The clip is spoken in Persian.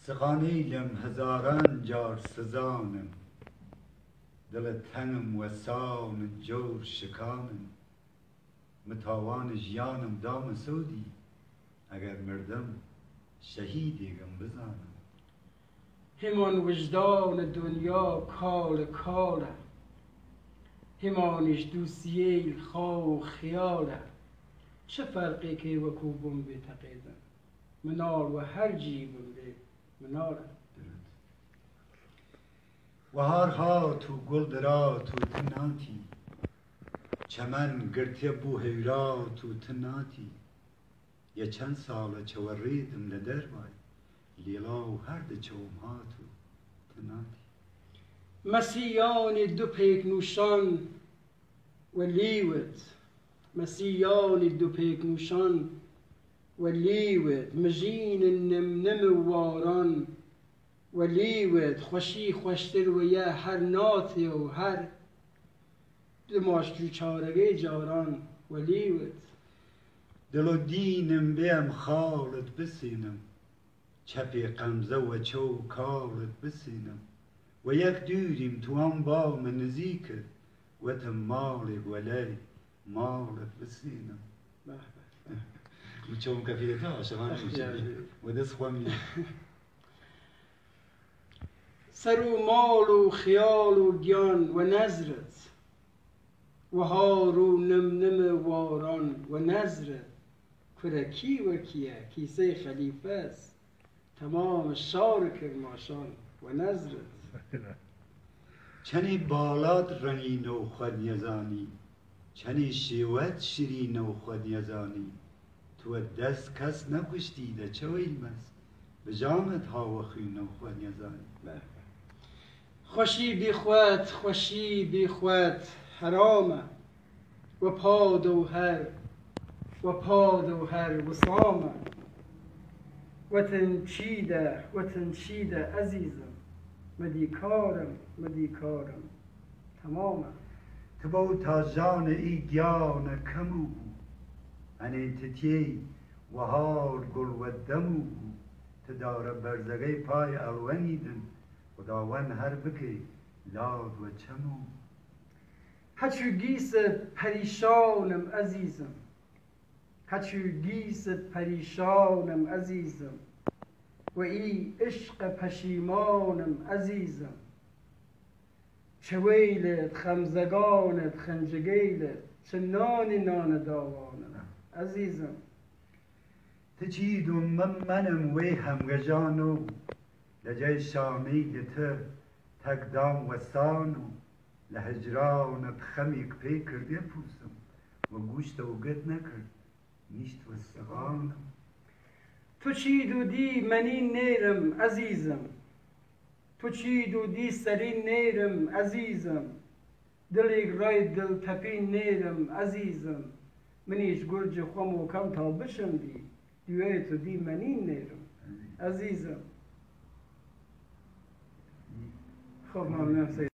سقانیلم هزاران جار سزانم، دل تنم و سان جور شکانم. متاوان ژیانم دام سودی، اگر مردم شهیدیگم بزانم. همان وجدان دنیا کال کاله، همانش دوسیه خواه و خیاله. چه فرقی که وکو بم بتقیدم، منال و هر جی بنده مناله. و هارها تو گل درا تو تناتی، چمن گرتی بو هیرا تو تناتی. یه چند ساله چوریدم لدر بای، لیلا و هر ده چوم ها تو تناتی. مسیحیان دو پیک نوشان و لیوت، مسیحیان دو پیک نوشان و لیوت. مجین نم نم واران و لیوت. خوشی خوشتر و یه هر ناتی و هر دماشتو چارگه جاران و لیوت. دل و دینم بیم خالت بسینم، چپی قمزه و چو کالت بسینم. و یک دوریم تو هم با من نزیکه، و تم مالک ولی مالت بسینم. چون کفیده عاشقان میشه و دست خوامی. سر و مال و خیال و گیان و نظرت، و هار و نم نم واران و نظرت. کرکی و کیه کیسه خلیفه است، تمام شار کرماشان و نظرت. چنی بالات رنگین و خود یزانی، چنی شیوت شیرین و خود یزانی. تو دست کس نکشتیده چه ویلمست، به جامت ها و خین و خود یزانی. خوشی بی خود خوشی بی خود حرامه، و پادوهر و پادوهر وسامه. وطن چیده عزیزم، مدیکارم تمامه. تبو تا جان ای دیان کمو، انین تتیی و هار گل و دمو. تداره برزگه پای الونیدن، خداوند هر بکی لاد و چمو. هچو گیست پریشانم عزیزم، هچو گیست پریشانم عزیزم. و ای عشق پشیمانم عزیزم. چه ویلت خمزگانت خنجگیلت، چه نان داوانم عزیزم. تچیدم منم وی همگجانو، لجای شامی ته تکدام و سانو. لهجرانت خمیک پی کرده پوسم، و گوشت و گت نکرد نیشت و سقانم. تو چی دودی منی نیرم عزیزم، تو چی دودی سری نیرم عزیزم. دلی رای دل تپی نیرم عزیزم. منیش گرج خوام و کم تا بشم دیوی تو دی منی نیرم عزیزم. خب ممنون.